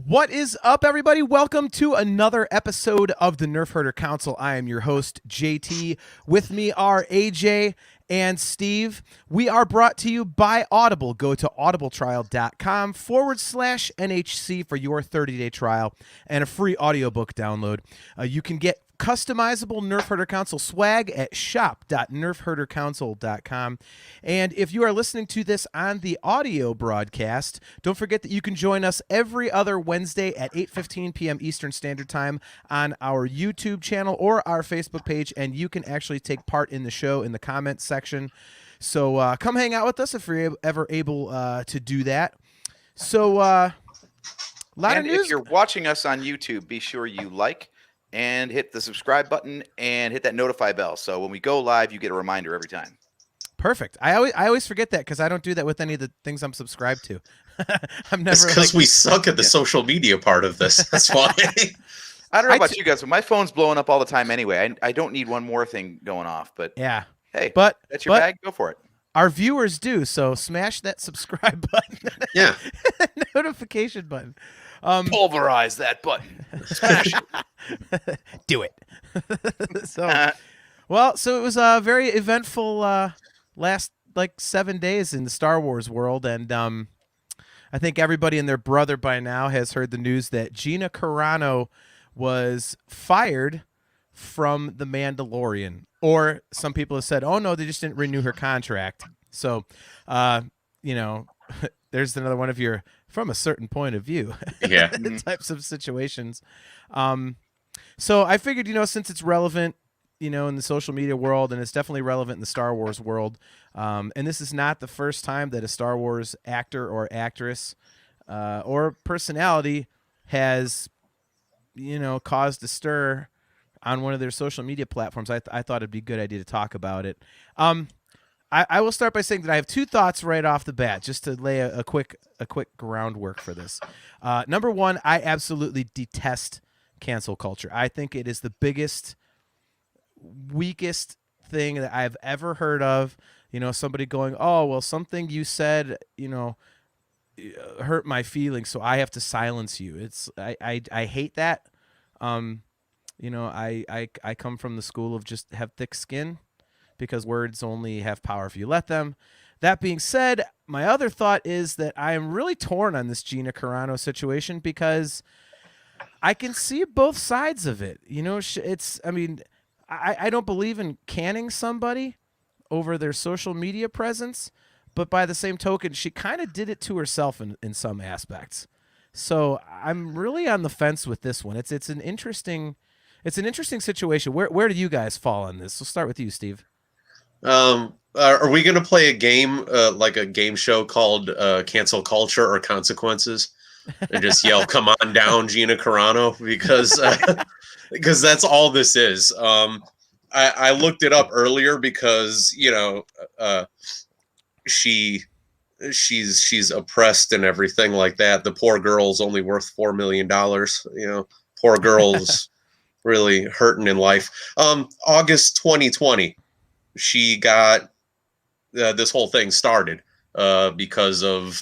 What is up, everybody? Welcome to another episode of the Nerfherder Council. I am your host, JT. With me are AJ and Steve. We are brought to you by Audible. Go to audibletrial.com/NHC for your 30-day trial and a free audiobook download. You can get customizable Nerfherder Council swag at shop.nerfherdercouncil.com. And if you are listening to this on the audio broadcast, don't forget that you can join us every other Wednesday at 8:15 p.m. Eastern Standard Time on our YouTube channel or our Facebook page, and you can actually take part in the show in the comments section. So come hang out with us if you're ever able to do that. So, lot of news. If you're watching us on YouTube, be sure you like and hit the subscribe button and hit that notify bell. So when we go live, you get a reminder every time. Perfect. I always forget that because I don't do that with any of the things I'm subscribed to. I'm never. It's because we suck at the social media part of this. That's why. I don't know about you guys, but my phone's blowing up all the time anyway. I don't need one more thing going off. But yeah, hey, but that's your bag. Go for it. Our viewers do, so smash that subscribe button. Yeah. Notification button. Pulverize that button. Smash it. Do it. So it was a very eventful last 7 days in the Star Wars world, and I think everybody and their brother by now has heard the news that Gina Carano was fired from The Mandalorian. Or some people have said, oh, no, they just didn't renew her contract. So, there's another one of your from a certain point of view types of situations. So I figured, since it's relevant, in the social media world, and it's definitely relevant in the Star Wars world, and this is not the first time that a Star Wars actor or actress or personality has, caused a stir on one of their social media platforms. I thought it'd be a good idea to talk about it. I will start by saying that I have two thoughts right off the bat, just to lay a quick groundwork for this. Number one, I absolutely detest cancel culture. I think it is the biggest, weakest thing that I've ever heard of. Somebody going, oh, well, something you said, hurt my feelings, so I have to silence you. I hate that. I come from the school of just have thick skin, because words only have power if you let them. That being said, my other thought is that I am really torn on this Gina Carano situation, because I can see both sides of it. I don't believe in canning somebody over their social media presence, but by the same token, she kind of did it to herself in some aspects. So I'm really on the fence with this one. It's an interesting situation. Where do you guys fall on this? We'll start with you, Steve. Are we going to play a game, like a game show called Cancel Culture or Consequences, and just yell, "Come on down, Gina Carano," because that's all this is. I looked it up earlier because she's oppressed and everything like that. The poor girl's only worth $4 million. Poor girl's really hurting in life. August 2020. She got this whole thing started because of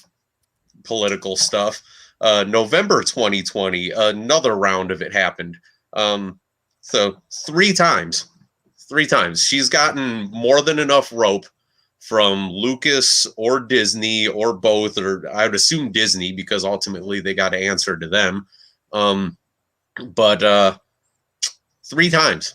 political stuff. November 2020, another round of it happened. So three times she's gotten more than enough rope from Lucas or Disney or both, or I would assume Disney, because ultimately they got to answer to them. But three times.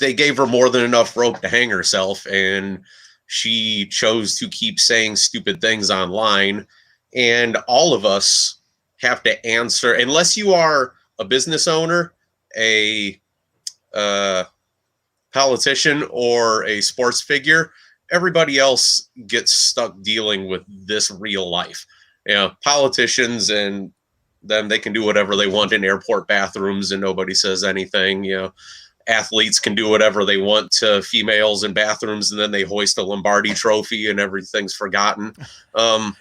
They gave her more than enough rope to hang herself, and she chose to keep saying stupid things online. And all of us have to answer, unless you are a business owner, a politician, or a sports figure. Everybody else gets stuck dealing with this real life. Politicians and them, they can do whatever they want in airport bathrooms and nobody says anything. Athletes can do whatever they want to females in bathrooms, and then they hoist a Lombardi trophy and everything's forgotten. But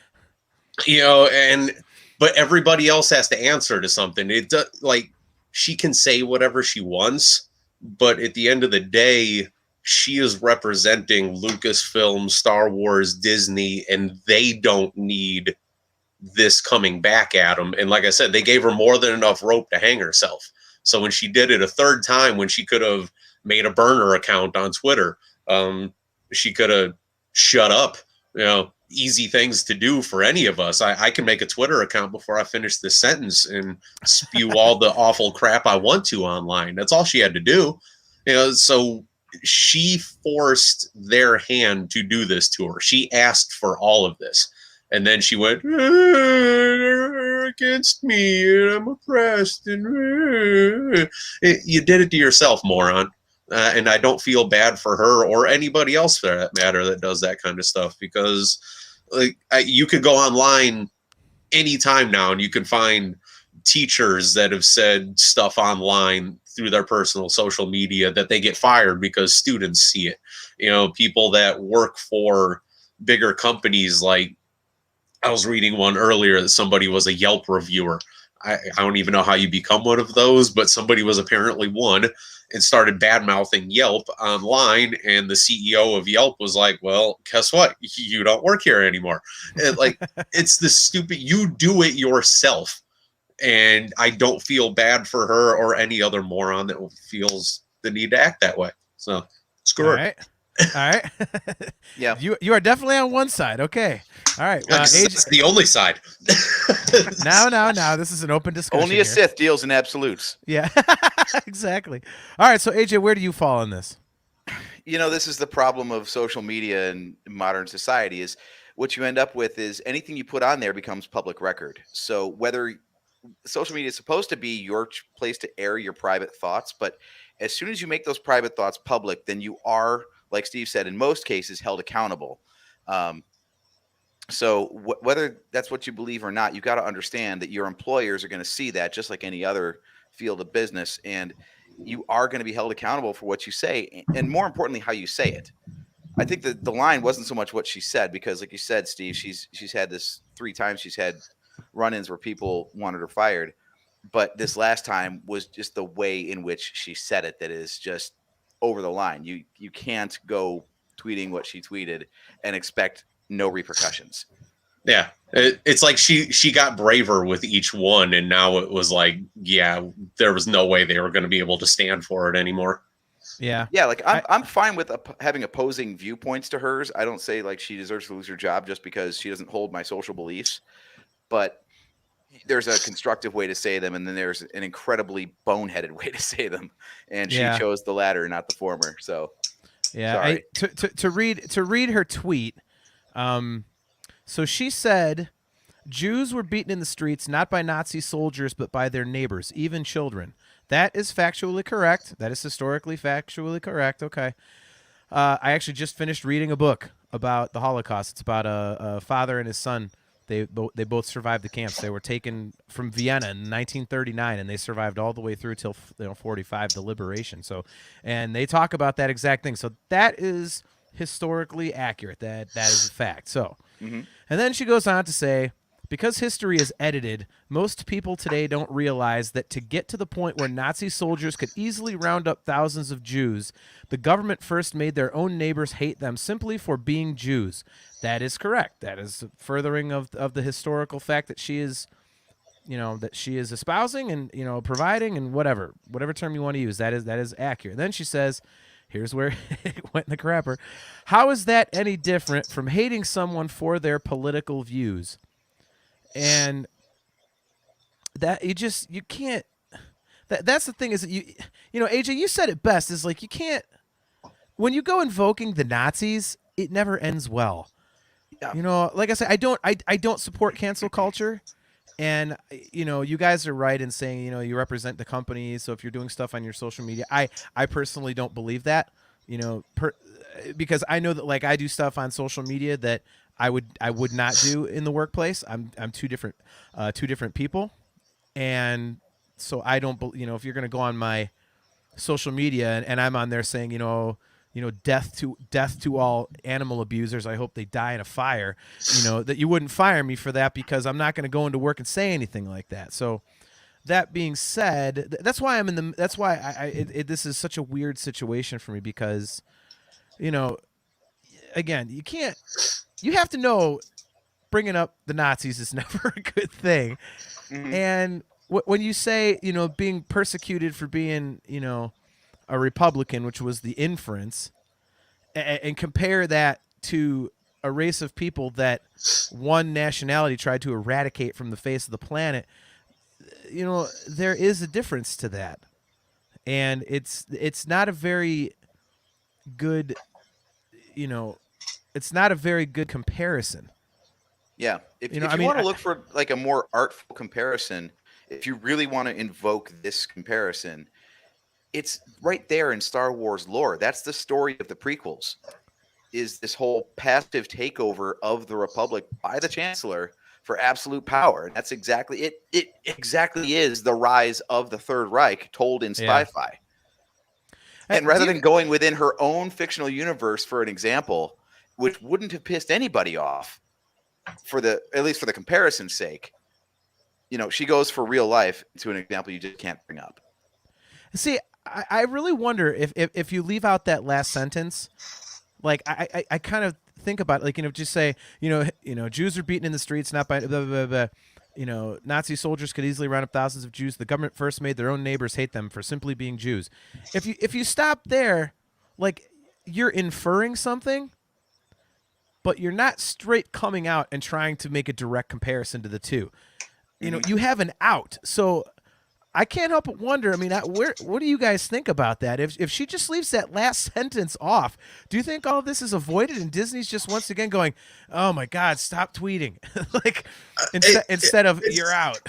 everybody else has to answer to something. It does, she can say whatever she wants, but at the end of the day, she is representing Lucasfilm, Star Wars, Disney, and they don't need this coming back at him. And like I said, they gave her more than enough rope to hang herself. So when she did it a third time, when she could have made a burner account on Twitter, she could have shut up. Easy things to do for any of us. I can make a Twitter account before I finish this sentence and spew all the awful crap I want to online. That's all she had to do. So she forced their hand to do this to her. She asked for all of this. And then she went, they're against me, and I'm oppressed. And you did it to yourself, moron. And I don't feel bad for her or anybody else for that matter that does that kind of stuff, because you could go online anytime now and you can find teachers that have said stuff online through their personal social media that they get fired because students see it. People that work for bigger companies, like I was reading one earlier that somebody was a Yelp reviewer. I don't even know how you become one of those, but somebody was apparently one and started bad-mouthing Yelp online, and the CEO of Yelp was like, well, guess what? You don't work here anymore. And it's the stupid, you do it yourself. And I don't feel bad for her or any other moron that feels the need to act that way. So screw her. All right. Yeah. You are definitely on one side. Okay. All right. That's the only side. Now. This is an open discussion. Only a Sith deals in absolutes. Yeah, exactly. All right. So, AJ, where do you fall on this? This is the problem of social media and modern society is what you end up with is anything you put on there becomes public record. So whether social media is supposed to be your place to air your private thoughts, but as soon as you make those private thoughts public, then you are, like Steve said, in most cases held accountable. So whether that's what you believe or not, you got to understand that your employers are going to see that just like any other field of business, and you are going to be held accountable for what you say, and more importantly, how you say it. I think that the line wasn't so much what she said, because like you said, Steve, she's had this 3 times. She's had run-ins where people wanted her fired, but this last time was just the way in which she said it that is just over the line. You can't go tweeting what she tweeted and expect no repercussions. Yeah, it's like she got braver with each one, and now it was like, yeah, there was no way they were going to be able to stand for it anymore. Yeah. Like I'm fine with having opposing viewpoints to hers. I don't say like she deserves to lose her job just because she doesn't hold my social beliefs, but there's a constructive way to say them, and then there's an incredibly boneheaded way to say them, and she chose the latter, not the former. So yeah, to read her tweet. So she said, Jews were beaten in the streets not by Nazi soldiers but by their neighbors, even children. That is factually correct. That is historically factually correct. Okay. I actually just finished reading a book about the Holocaust. It's about a father and his son. They both survived the camps. They were taken from Vienna in 1939, and they survived all the way through till 45, the liberation. So, and they talk about that exact thing. So that is historically accurate. That is a fact. So, and then she goes on to say, because history is edited, most people today don't realize that to get to the point where Nazi soldiers could easily round up thousands of Jews, the government first made their own neighbors hate them simply for being Jews. That is correct. That is furthering of the historical fact that she is, that she is espousing and, providing and whatever term you want to use. That is accurate. Then she says, here's where it went in the crapper. How is that any different from hating someone for their political views? And that you can't. That's the thing is that AJ, you said it best. Is like you can't, when you go invoking the Nazis, it never ends well. Yeah. Like I said, I don't support cancel culture, and you guys are right in saying you represent the company. So if you're doing stuff on your social media, I personally don't believe that. Because I know that like I do stuff on social media that I would not do in the workplace. I'm two different people, and so I don't. If you're going to go on my social media and I'm on there saying death to all animal abusers, I hope they die in a fire. That you wouldn't fire me for that, because I'm not going to go into work and say anything like that. So that being said, that's why this is such a weird situation for me, because again, you have to know bringing up the Nazis is never a good thing. Mhm. And when you say, being persecuted for being, a Republican, which was the inference, and compare that to a race of people that one nationality tried to eradicate from the face of the planet, there is a difference to that. And it's not a very good, it's not a very good comparison. Yeah. If you want to look for like a more artful comparison, if you really want to invoke this comparison, it's right there in Star Wars lore. That's the story of the prequels, is this whole passive takeover of the Republic by the Chancellor for absolute power. And that's exactly it. It exactly is the rise of the Third Reich told in sci-fi. And rather than going within her own fictional universe for an example, which wouldn't have pissed anybody off, at least for the comparison's sake, she goes for real life to an example you just can't bring up. See, I really wonder if you leave out that last sentence, like I kind of think about it, like, just say, Jews are beaten in the streets, not by blah, blah, blah, blah. Nazi soldiers could easily round up thousands of Jews. The government first made their own neighbors hate them for simply being Jews. If you stop there, like, you're inferring something, but you're not straight coming out and trying to make a direct comparison to the two. You have an out. So I can't help but wonder, what do you guys think about that? If she just leaves that last sentence off, do you think all of this is avoided and Disney's just once again going, oh my God, stop tweeting? Like, instead of you're out.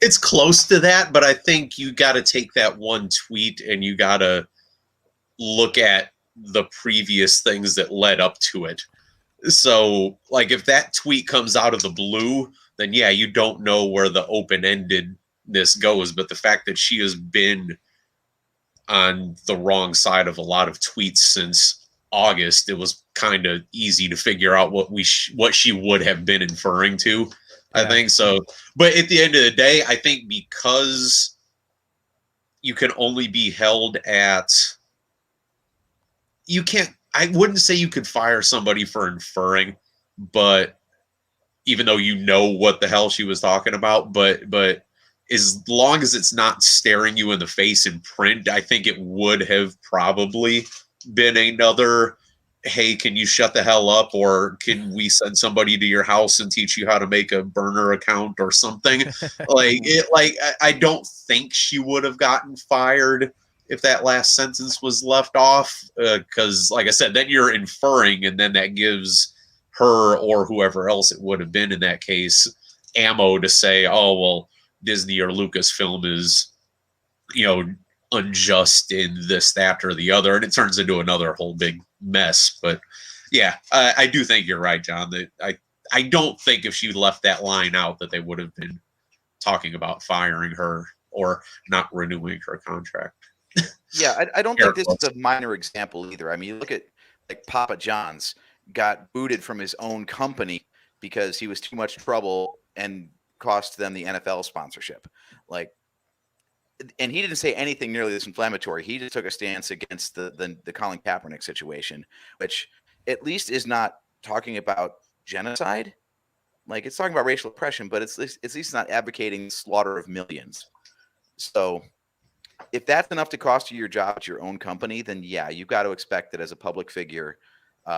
It's close to that, but I think you got to take that one tweet and you got to look at the previous things that led up to it. So, like, if that tweet comes out of the blue, then yeah, you don't know where the open-endedness goes. But the fact that she has been on the wrong side of a lot of tweets since August, it was kind of easy to figure out what she would have been inferring to. Yeah. I think so. But at the end of the day, I think because you can only be held at, I wouldn't say you could fire somebody for inferring, but even though what the hell she was talking about, but as long as it's not staring you in the face in print, I think it would have probably been another, hey, can you shut the hell up? Or can we send somebody to your house and teach you how to make a burner account or something? I don't think she would have gotten fired if that last sentence was left off, because like I said, then you're inferring, and then that gives her or whoever else it would have been in that case ammo to say, oh, well, Disney or Lucasfilm is, unjust in this, that, or the other, and it turns into another whole big mess. But yeah, I do think you're right, John, that I don't think if she left that line out that they would have been talking about firing her or not renewing her contract. Yeah, I don't think this is a minor example either. You look at like Papa John's got booted from his own company because he was too much trouble and cost them the NFL sponsorship. And he didn't say anything nearly this inflammatory. He just took a stance against the Colin Kaepernick situation, which at least is not talking about genocide. Like, it's talking about racial oppression, but it's at least not advocating the slaughter of millions. So if that's enough to cost you your job at your own company, then yeah, you've got to expect that as a public figure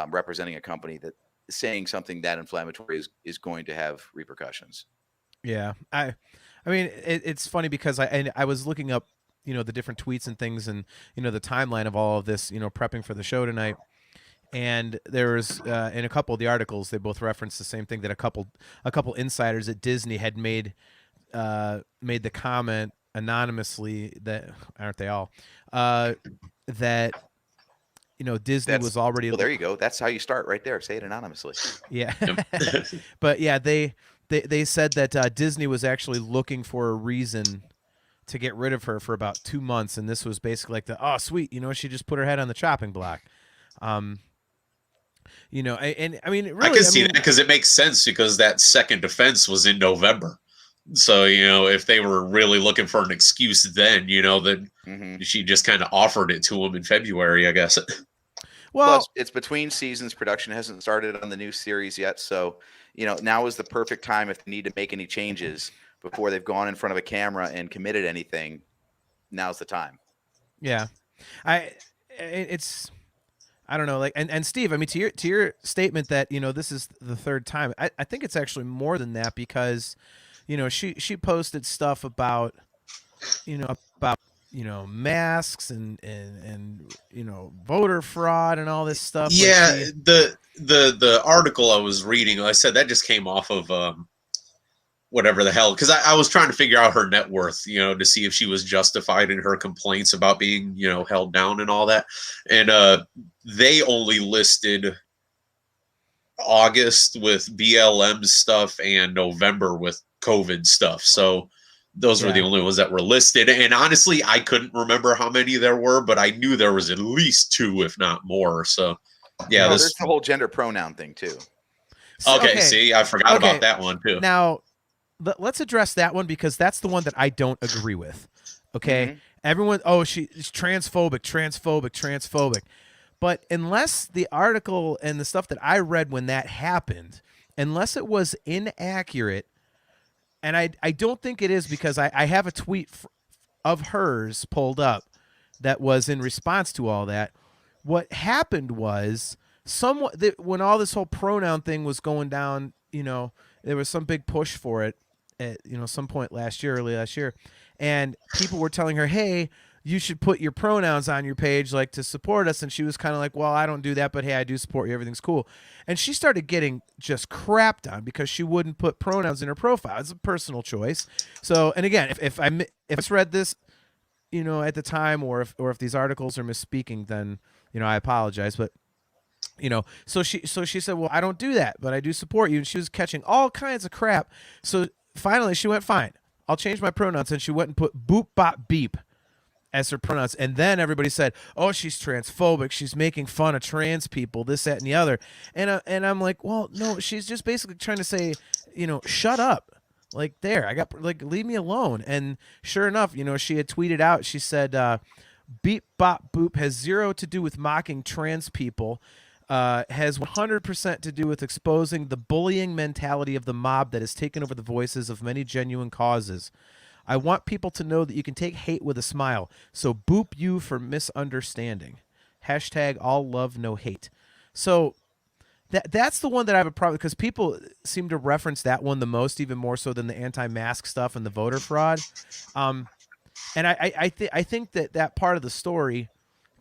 representing a company, that saying something that inflammatory is going to have repercussions. Yeah, it's funny because I was looking up, the different tweets and things, and the timeline of all of this, prepping for the show tonight. And there was in a couple of the articles, they both referenced the same thing, that a couple insiders at Disney had made the comment anonymously, that aren't they all, that Disney was already. Well, there you go. That's how you start right there. Say it anonymously. Yeah, but yeah, they said that Disney was actually looking for a reason to get rid of her for about 2 months, and this was basically like oh sweet, she just put her head on the chopping block. And really, I can see that because it makes sense, because that second defense was in November. So, if they were really looking for an excuse then, that she just kind of offered it to him in February, I guess. Well, it's between seasons. Production hasn't started on the new series yet, so now is the perfect time if they need to make any changes before they've gone in front of a camera and committed anything. Now's the time. yeah, it's I don't know, like, and Steve, I mean, to your statement that this is the third time, I think it's actually more than that because, she posted stuff about, about masks and voter fraud and all this stuff. Yeah, like the article I was reading, I said that just came off of whatever the hell, because I was trying to figure out her net worth, to see if she was justified in her complaints about being, held down and all that. And they only listed August with BLM stuff and November with COVID stuff. So those were the only ones that were listed. And honestly, I couldn't remember how many there were, but I knew there was at least 2, if not more. So yeah, there's the whole gender pronoun thing too. Okay, see, I forgot about that one too. Now, let's address that one because that's the one that I don't agree with. Okay, everyone, she's transphobic. But unless the article and the stuff that I read when that happened, unless it was inaccurate, and I don't think it is because I have a tweet of hers pulled up that was in response to all that. What happened was when all this whole pronoun thing was going down, there was some big push for it at some point early last year, and people were telling her, hey, you should put your pronouns on your page, like, to support us. And she was kind of like, well, I don't do that, but hey, I do support you. Everything's cool. And she started getting just crapped on because she wouldn't put pronouns in her profile. It's a personal choice. So, and again, if I misread this, at the time, or if these articles are misspeaking, then, I apologize. But, so she said, well, I don't do that, but I do support you. And she was catching all kinds of crap. So finally she went, fine, I'll change my pronouns. And she went and put boop, bop, beep as her pronouns. And then everybody said, oh, she's transphobic. She's making fun of trans people, this, that, and the other. And I'm like, well, no, she's just basically trying to say, shut up. Like, there, leave me alone. And sure enough, she had tweeted out, she said, beep, bop, boop has zero to do with mocking trans people. Has 100% to do with exposing the bullying mentality of the mob that has taken over the voices of many genuine causes. I want people to know that you can take hate with a smile. So boop you for misunderstanding. Hashtag all love, no hate. So that's the one that I have a problem, because people seem to reference that one the most, even more so than the anti-mask stuff and the voter fraud. And I think that part of the story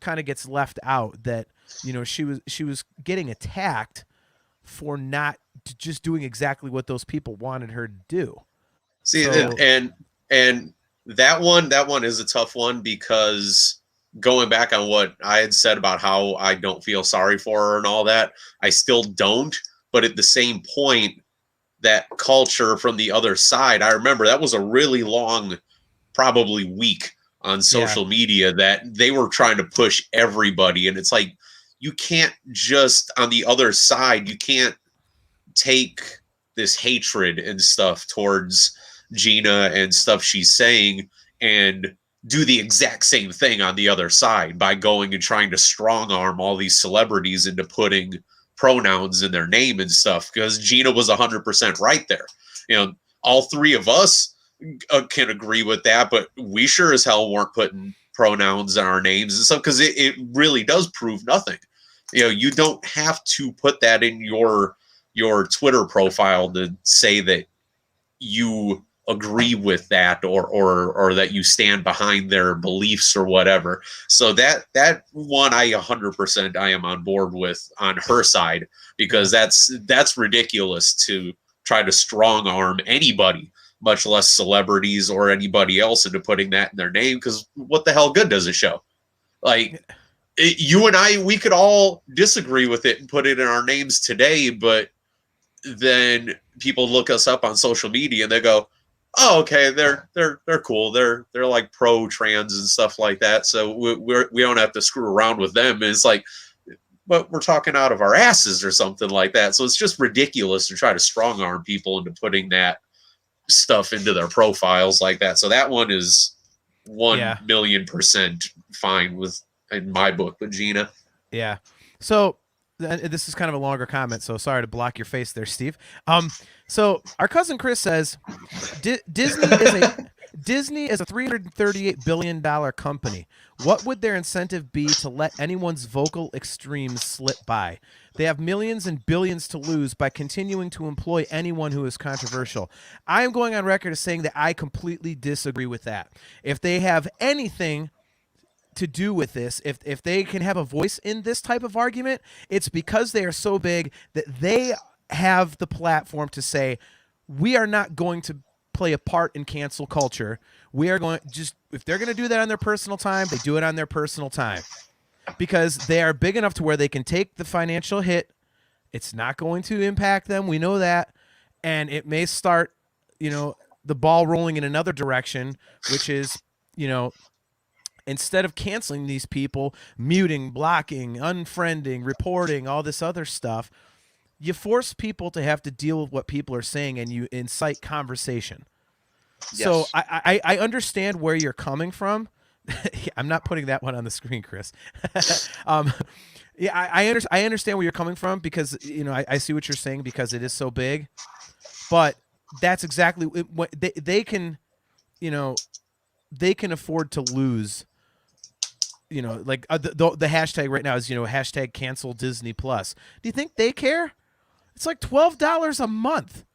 kind of gets left out, that she was getting attacked for not just doing exactly what those people wanted her to do. See, and that one is a tough one, because going back on what I had said about how I don't feel sorry for her and all that, I still don't. But at the same point, that culture from the other side, I remember that was a really long, probably week on social media, that they were trying to push everybody. And it's like, you can't just, on the other side, you can't take this hatred and stuff towards Gina and stuff she's saying and do the exact same thing on the other side by going and trying to strong arm all these celebrities into putting pronouns in their name and stuff, because Gina was 100% right there. All three of us can agree with that, but we sure as hell weren't putting pronouns in our names and stuff, because it really does prove nothing. You don't have to put that in your Twitter profile to say that you agree with that or that you stand behind their beliefs or whatever. So that one, I 100% I am on board with on her side, because that's ridiculous to try to strong arm anybody, much less celebrities or anybody else, into putting that in their name. Because what the hell good does it show? Like, you and I, we could all disagree with it and put it in our names today, but then people look us up on social media and they go, oh, okay, they're cool. They're like pro trans and stuff like that. So we don't have to screw around with them. And it's like, but we're talking out of our asses or something like that. So it's just ridiculous to try to strong arm people into putting that stuff into their profiles like that. So that one is 1,000,000% fine in my book with Gina. Yeah. So this is kind of a longer comment, so sorry to block your face there, Steve. So our cousin Chris says Disney is a $338 billion company. What would their incentive be to let anyone's vocal extremes slip by? They have millions and billions to lose by continuing to employ anyone who is controversial. I am going on record as saying that I completely disagree with that. If they have anything to do with this, if they can have a voice in this type of argument, it's because they are so big that they have the platform to say, we are not going to play a part in cancel culture. We are going just, if they're going to do that on their personal time, they do it on their personal time, because they are big enough to where they can take the financial hit. It's not going to impact them. We know that. And it may start, the ball rolling in another direction, which is, instead of canceling these people, muting, blocking, unfriending, reporting, all this other stuff, you force people to have to deal with what people are saying, and you incite conversation. Yes. So I understand where you're coming from. I'm not putting that one on the screen, Chris. Yeah, I understand where you're coming from, because I see what you're saying, because it is so big. But that's exactly what they can, they can afford to lose. Like the hashtag right now is hashtag cancel Disney Plus. Do you think they care? It's like $12 a month,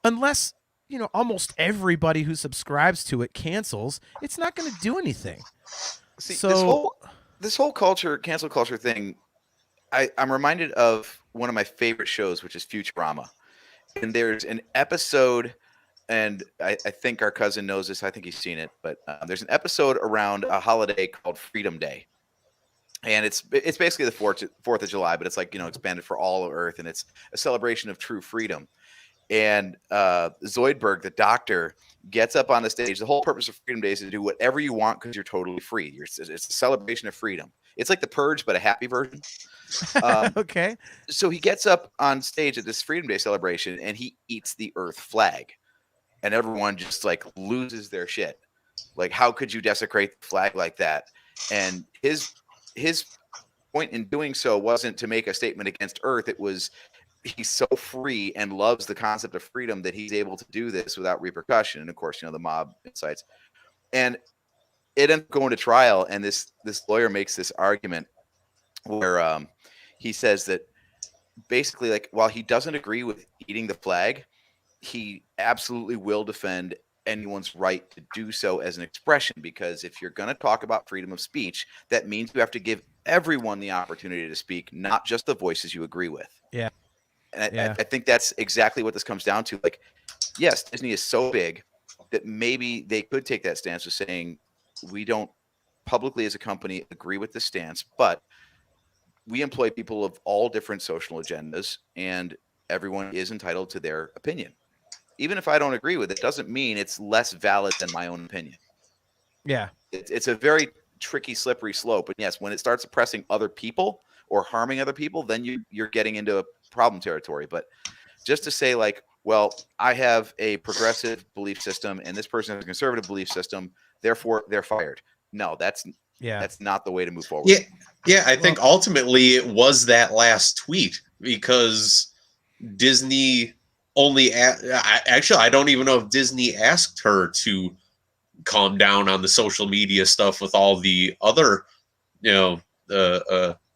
unless almost everybody who subscribes to it cancels. It's not going to do anything. See, so this whole cancel culture thing, I'm reminded of one of my favorite shows, which is Futurama. And there's an episode, and I think our cousin knows this. I think he's seen it, but there's an episode around a holiday called Freedom Day. And it's basically the 4th of July, but it's like, expanded for all of Earth, and it's a celebration of true freedom. And Zoidberg, the doctor, gets up on the stage. The whole purpose of Freedom Day is to do whatever you want because you're totally free. It's a celebration of freedom. It's like the Purge, but a happy version. Okay. So he gets up on stage at this Freedom Day celebration, and he eats the Earth flag. And everyone just like loses their shit. Like, how could you desecrate the flag like that? And his point in doing so wasn't to make a statement against Earth. It was, he's so free and loves the concept of freedom that he's able to do this without repercussion. And of course, the mob incites. And it ends up going to trial. And this lawyer makes this argument where he says that basically, like, while he doesn't agree with eating the flag, he absolutely will defend anyone's right to do so as an expression, because if you're going to talk about freedom of speech, that means you have to give everyone the opportunity to speak, not just the voices you agree with. Yeah. And I think that's exactly what this comes down to. Like, yes, Disney is so big that maybe they could take that stance of saying, we don't publicly as a company agree with this stance, but we employ people of all different social agendas, and everyone is entitled to their opinion. Even if I don't agree with it, doesn't mean it's less valid than my own opinion. Yeah. It's a very tricky, slippery slope. And yes, when it starts oppressing other people or harming other people, then you're getting into a problem territory. But just to say, like, well, I have a progressive belief system and this person has a conservative belief system, therefore they're fired. No, that's not the way to move forward. Yeah. I think ultimately it was that last tweet, because Disney only I don't even know if Disney asked her to calm down on the social media stuff with all the other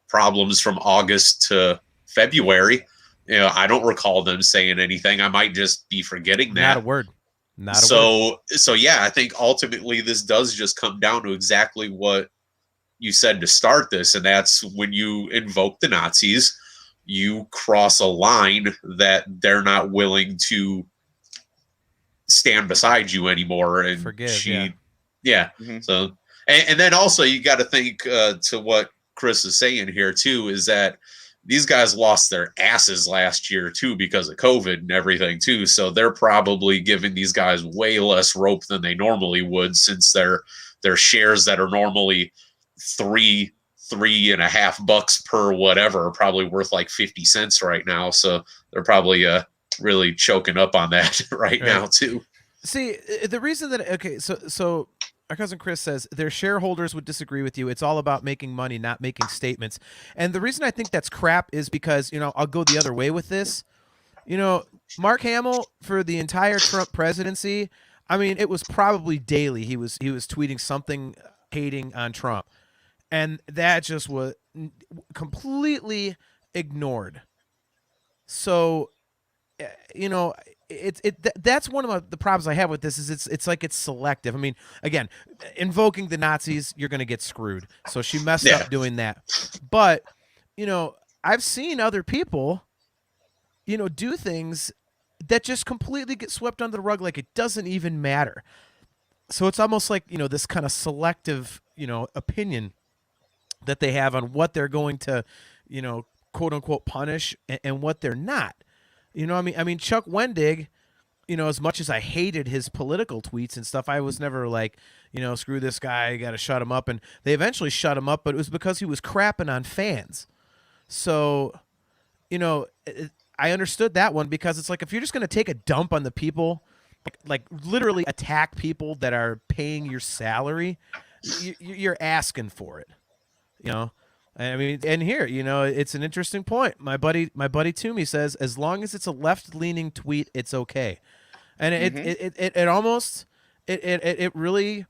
problems from August to February. I don't recall them saying anything. I might just be forgetting that. Not a word. So yeah, I think ultimately this does just come down to exactly what you said to start this, and that's when you invoke the Nazis, you cross a line that they're not willing to stand beside you anymore. And forgive. Mm-hmm. So, and then also you got to think to what Chris is saying here too, is that these guys lost their asses last year too, because of COVID and everything too. So they're probably giving these guys way less rope than they normally would, since their shares that are normally $3.50 per whatever are probably worth like 50 cents right now. So they're probably really choking up on that right now too. See, the reason that, okay, so Our cousin Chris says their shareholders would disagree with you. It's all about making money, not making statements. And the reason I think that's crap is because, I'll go the other way with this. Mark Hamill, for the entire Trump presidency, I mean, it was probably daily he was tweeting something hating on Trump. And that just was completely ignored. So, that's one of the problems I have with this is it's like it's selective. I mean, again, invoking the Nazis, you're going to get screwed. So she messed up doing that. But, I've seen other people, do things that just completely get swept under the rug like it doesn't even matter. So it's almost like, this kind of selective, opinion that they have on what they're going to, quote unquote punish and what they're not. I mean, Chuck Wendig, as much as I hated his political tweets and stuff, I was never like, screw this guy, got to shut him up. And they eventually shut him up, but it was because he was crapping on fans. So, I understood that one because it's like, if you're just going to take a dump on the people, like literally attack people that are paying your salary, you're asking for it, I mean, and here, it's an interesting point. My buddy Toomey says, as long as it's a left-leaning tweet, it's okay. And it almost really,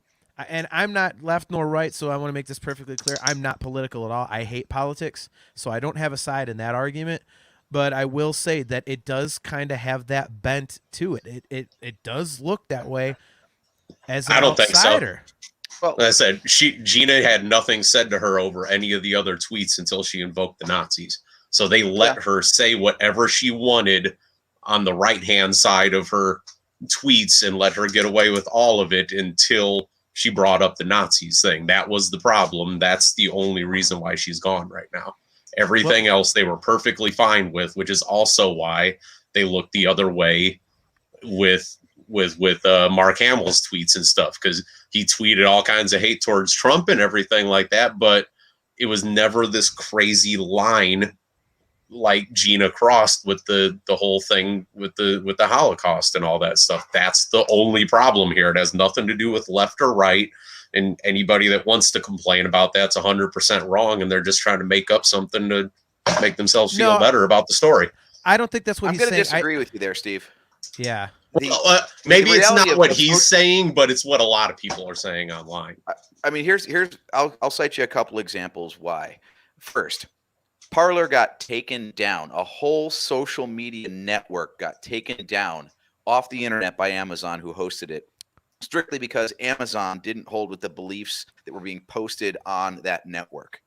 and I'm not left nor right, so I want to make this perfectly clear. I'm not political at all. I hate politics, so I don't have a side in that argument. But I will say that it does kind of have that bent to it. It does look that way as an outsider. Think so. Well, as I said, Gina had nothing said to her over any of the other tweets until she invoked the Nazis. So they let her say whatever she wanted on the right-hand side of her tweets and let her get away with all of it until she brought up the Nazis thing. That was the problem. That's the only reason why she's gone right now. Everything else they were perfectly fine with, which is also why they looked the other way with Mark Hamill's tweets and stuff, because he tweeted all kinds of hate towards Trump and everything like that, but it was never this crazy line like Gina crossed with the whole thing with the Holocaust and all that stuff. That's the only problem here. It has nothing to do with left or right, and anybody that wants to complain about that's 100% wrong, and they're just trying to make up something to make themselves feel better about the story. I don't think that's what he's saying. I'm going to disagree with you there, Steve. Yeah. Maybe it's not what he's saying, but it's what a lot of people are saying online. I mean, I'll cite you a couple examples why. First, Parler got taken down. A whole social media network got taken down off the internet by Amazon, who hosted it, strictly because Amazon didn't hold with the beliefs that were being posted on that network.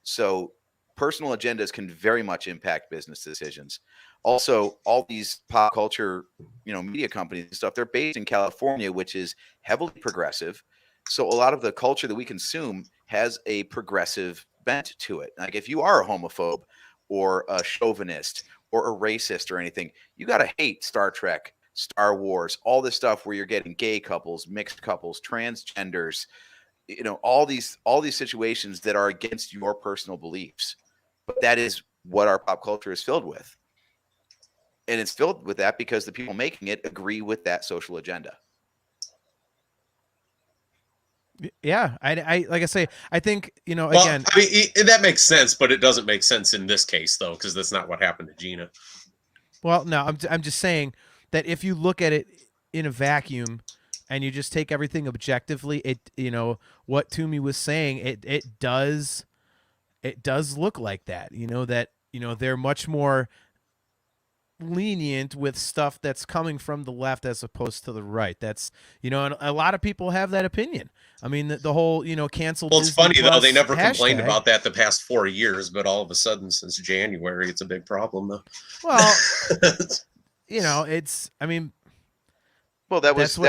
So personal agendas can very much impact business decisions. Also, all these pop culture, media companies and stuff, they're based in California, which is heavily progressive. So a lot of the culture that we consume has a progressive bent to it. Like if you are a homophobe or a chauvinist or a racist or anything, you got to hate Star Trek, Star Wars, all this stuff where you're getting gay couples, mixed couples, transgenders, all these situations that are against your personal beliefs. But that is what our pop culture is filled with. And it's filled with that because the people making it agree with that social agenda. Yeah, I like I say, I think again. I mean, that makes sense, but it doesn't make sense in this case though, because that's not what happened to Gina. Well, no, I'm just saying that if you look at it in a vacuum and you just take everything objectively, what Toomey was saying, it does look like that. They're much more lenient with stuff that's coming from the left as opposed to the right. That's and a lot of people have that opinion. I mean, the whole cancel. Well, it's funny though, they never hashtag. Complained about that the past 4 years, but all of a sudden since January it's a big problem though. Well, it's that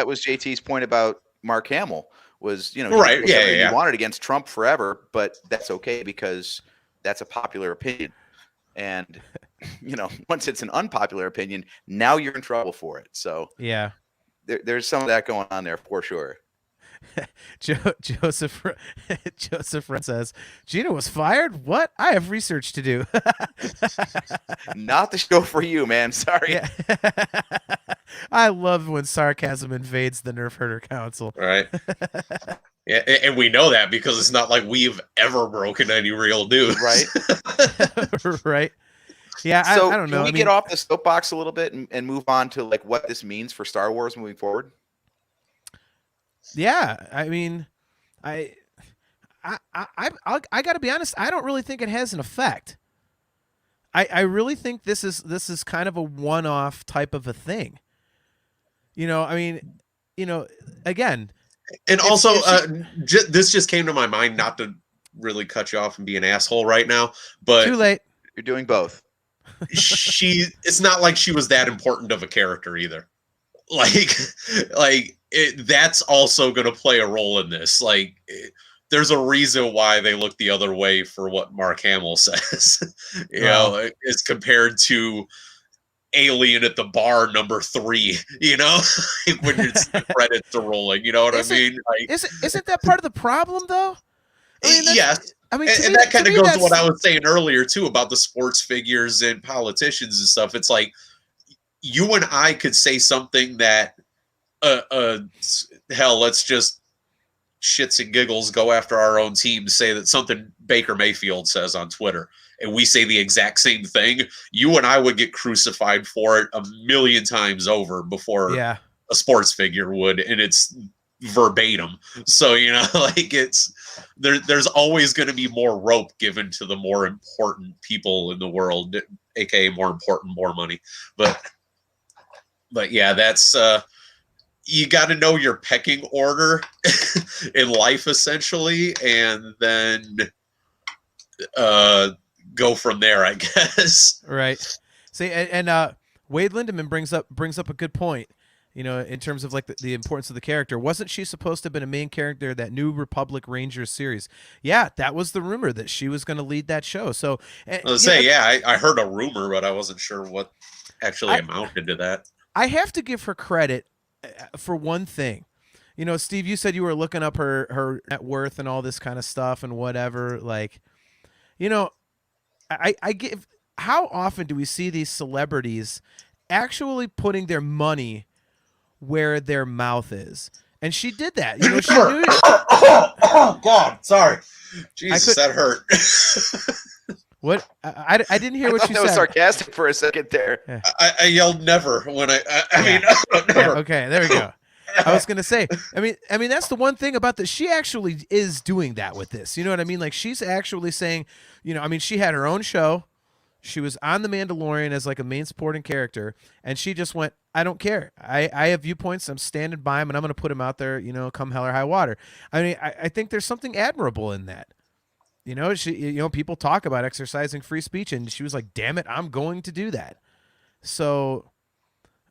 was JT's point about Mark Hamill was right, you wanted against Trump forever, but that's okay because that's a popular opinion. And once it's an unpopular opinion, now you're in trouble for it. So yeah, there's some of that going on there for sure. Joseph Friend says Gina was fired. What? I have research to do. Not the show for you, man. Sorry. Yeah. I love when sarcasm invades the Nerfherder Council. Right. Yeah, and we know that because it's not like we've ever broken any real news. Right. Right. Yeah, So I don't know. Can we get off the soapbox a little bit and move on to like what this means for Star Wars moving forward? Yeah, I mean, I got to be honest. I don't really think it has an effect. I really think this is kind of a one-off type of a thing. I mean, again. And also, this just came to my mind, not to really cut you off and be an asshole right now, but too late. You're doing both. It's not like she was that important of a character either. That's also going to play a role in this. There's a reason why they look the other way for what Mark Hamill says, you know, as compared to Alien at the bar number 3, when it's the credits are rolling, you know what I mean? Isn't that part of the problem though? Yes. And that kind of goes to what I was saying earlier too about the sports figures and politicians and stuff. It's like you and I could say something that, hell, let's just shits and giggles go after our own team, say that something Baker Mayfield says on Twitter, and we say the exact same thing. You and I would get crucified for it a million times over before a sports figure would, and it's verbatim. So there's always going to be more rope given to the more important people in the world, aka more important, more money. But yeah, that's you got to know your pecking order in life essentially, and then go from there, I guess. Right. See, and Wade Lindemann brings up a good point. In terms of like the importance of the character. Wasn't she supposed to have been a main character in that New Republic Rangers series? Yeah, that was the rumor that she was going to lead that show. So I heard a rumor, but I wasn't sure what actually amounted to that. I have to give her credit for one thing. Steve, you said you were looking up her net worth and all this kind of stuff and whatever. I give. How often do we see these celebrities actually putting their money where their mouth is? And she did that. She knew. Oh God, sorry. Jesus, that hurt. What? I didn't hear what you said. That was sarcastic for a second there. Yeah. I yelled never when I mean never. Yeah, okay, there we go. I was gonna say. I mean that's the one thing about this. She actually is doing that with this. You know what I mean? Like she's actually saying. She had her own show. She was on The Mandalorian as like a main supporting character, and she just went, I don't care. I have viewpoints. I'm standing by them, and I'm going to put them out there, come hell or high water. I mean, I think there's something admirable in that. People talk about exercising free speech, and she was like, damn it, I'm going to do that. So,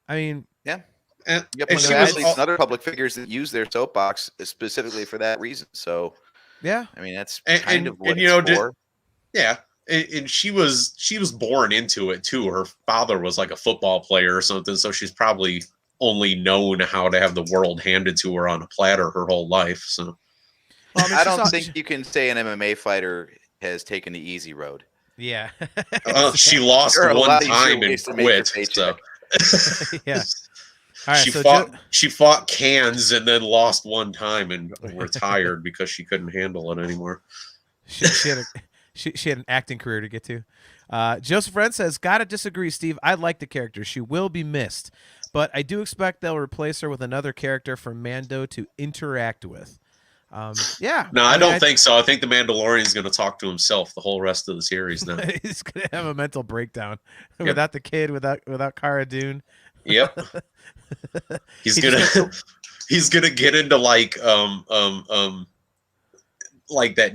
I mean. Yeah. And she was other public figures that use their soapbox specifically for that reason. So, yeah. I mean, that's kind of what it's for. Yeah. And she was born into it too. Her father was like a football player or something, so she's probably only known how to have the world handed to her on a platter her whole life. So, I don't think you can say an MMA fighter has taken the easy road. Yeah, she lost one time and quit. So, yeah. All right, she fought cans and then lost one time and retired because she couldn't handle it anymore. She had an acting career to get to. Joseph Wren says, gotta disagree, Steve. I like the character. She will be missed. But I do expect they'll replace her with another character from Mando to interact with. Yeah. No, I don't think so. I think the Mandalorian is going to talk to himself the whole rest of the series now. He's going to have a mental breakdown without the kid, without Cara Dune. Yep. He's gonna get into like that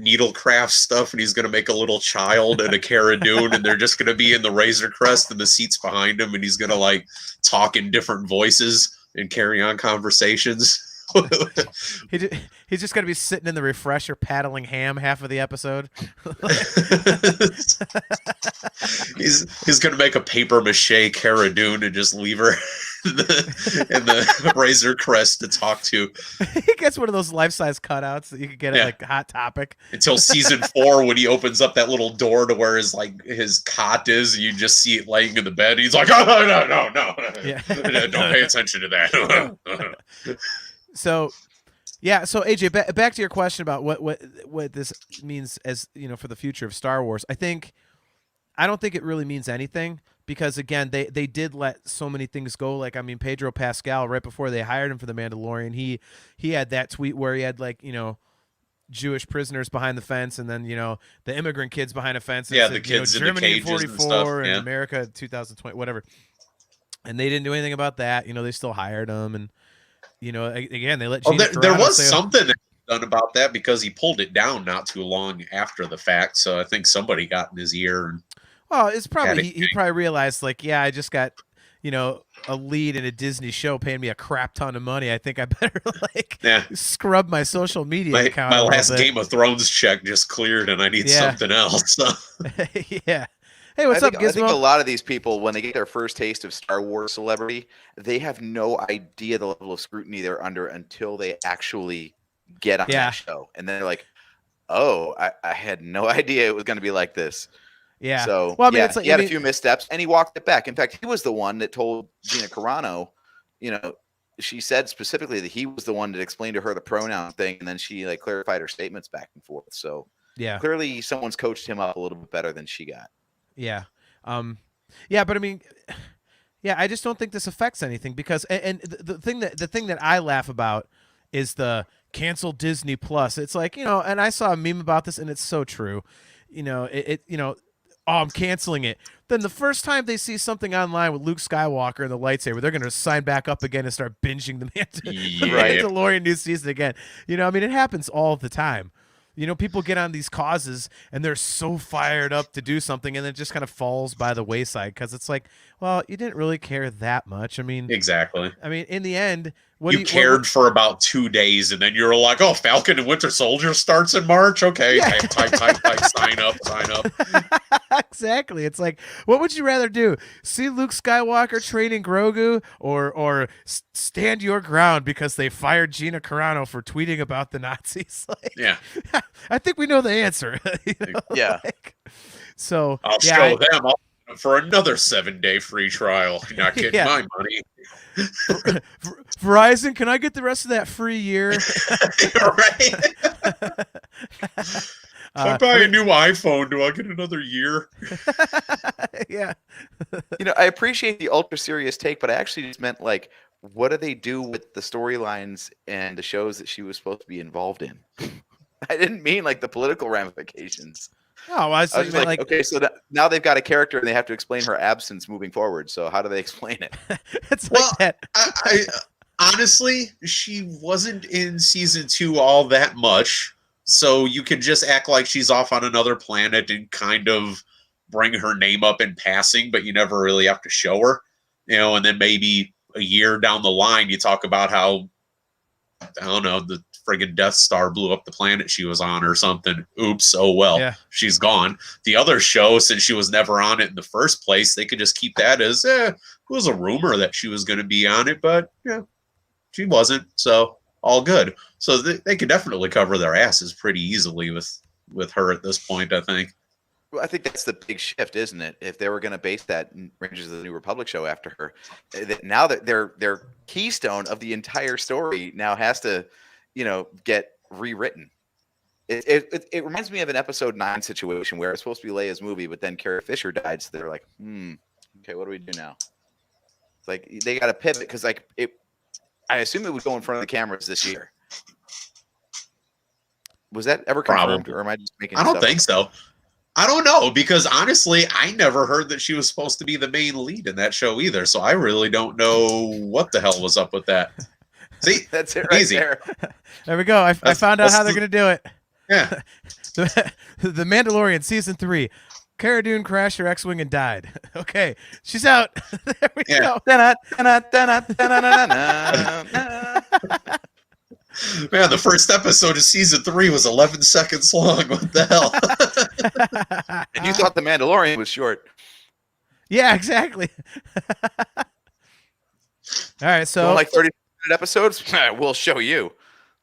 needlecraft stuff, and he's gonna make a little child and a Cara Dune, and they're just gonna be in the Razor Crest and the seats behind him, and he's gonna like talk in different voices and carry on conversations. He's just gonna be sitting in the refresher paddling ham half of the episode. he's gonna make a paper mache Cara Dune and just leave her in the Razor Crest to talk to. He gets one of those life-size cutouts that you could get at like Hot Topic. Until season 4, when he opens up that little door to where his cot is, and you just see it laying in the bed. He's like, oh no. Yeah. Don't pay attention to that. So AJ, back to your question about what this means as for the future of Star Wars. I don't think it really means anything, because again, they did let so many things go. Like, I mean, Pedro Pascal, right before they hired him for The Mandalorian, he had that tweet where he had like Jewish prisoners behind the fence, and then the immigrant kids behind a fence. Yeah, said, the kids in Germany the cages 44 and stuff. Yeah. and America 2020, whatever. And they didn't do anything about that. They still hired him, and again, they let Gina there Carano was something done about that, because he pulled it down not too long after the fact. So I think somebody got in his ear. Well, it's probably he probably realized, like, yeah, I just got a lead in a Disney show paying me a crap ton of money. I think I better scrub my social media account. My last Game of Thrones check just cleared, and I need something else. Yeah. Hey, what's up, Gizmo? I think a lot of these people, when they get their first taste of Star Wars celebrity, they have no idea the level of scrutiny they're under until they actually get on that show. And then they're like, oh, I had no idea it was going to be like this. Yeah. So, well, I mean, he had a few missteps, and he walked it back. In fact, he was the one that told Gina Carano, she said specifically that he was the one that explained to her the pronoun thing, and then she clarified her statements back and forth. So, clearly someone's coached him up a little bit better than she got. Yeah. But I mean, I just don't think this affects anything, because and the thing that I laugh about is the cancel Disney Plus. It's like, and I saw a meme about this, and it's so true. Oh, I'm canceling it. Then the first time they see something online with Luke Skywalker and the lightsaber, they're going to sign back up again and start binging the Mandalorian new season again. I mean, it happens all the time. People get on these causes and they're so fired up to do something, and then it just kind of falls by the wayside, because it's like, well, you didn't really care that much. I mean, exactly. I mean, in the end, you cared for about 2 days, and then you're like, oh, Falcon and Winter Soldier starts in March. Okay, type, sign up. Exactly. It's like, what would you rather do? See Luke Skywalker training Grogu, or stand your ground because they fired Gina Carano for tweeting about the Nazis? I think we know the answer. So I'll show them for another 7-day free trial. You're not getting my money. Verizon, can I get the rest of that free year? Right. If I buy a new iPhone, do I get another year? Yeah. I appreciate the ultra serious take, but I actually just meant, like, what do they do with the storylines and the shows that she was supposed to be involved in? I didn't mean like the political ramifications. Oh, I was just like, okay, so now they've got a character and they have to explain her absence moving forward. So how do they explain it? It's like that. I honestly, she wasn't in season 2 all that much. So you could just act like she's off on another planet and kind of bring her name up in passing, but you never really have to show her, and then maybe a year down the line, you talk about how, I don't know, the friggin' Death Star blew up the planet she was on or something. Oops. Oh, well, she's gone. The other show, since she was never on it in the first place, they could just keep that as, it was a rumor that she was going to be on it, but she wasn't. So all good. So they could definitely cover their asses pretty easily with her at this point, I think. Well, I think that's the big shift, isn't it? If they were going to base that Rangers of the New Republic show after her, now that their keystone of the entire story now has to, get rewritten. It reminds me of an episode 9 situation where it's supposed to be Leia's movie, but then Carrie Fisher died, so they're like, okay, what do we do now? It's like they got to pivot, because I assume it would go in front of the cameras this year. Was that ever confirmed, Probably. or am I just making? I don't think so. I don't know, because honestly, I never heard that she was supposed to be the main lead in that show either. So I really don't know what the hell was up with that. See, that's it right easy. there. There we go. I found out how they're going to do it. Yeah. The Mandalorian season 3. Cara Dune crashed her X-Wing and died. Okay, she's out. There we go. Man, the first episode of season 3 was 11 seconds long. What the hell? And you thought The Mandalorian was short. Yeah, exactly. All right, so like 30 episodes, we'll show you.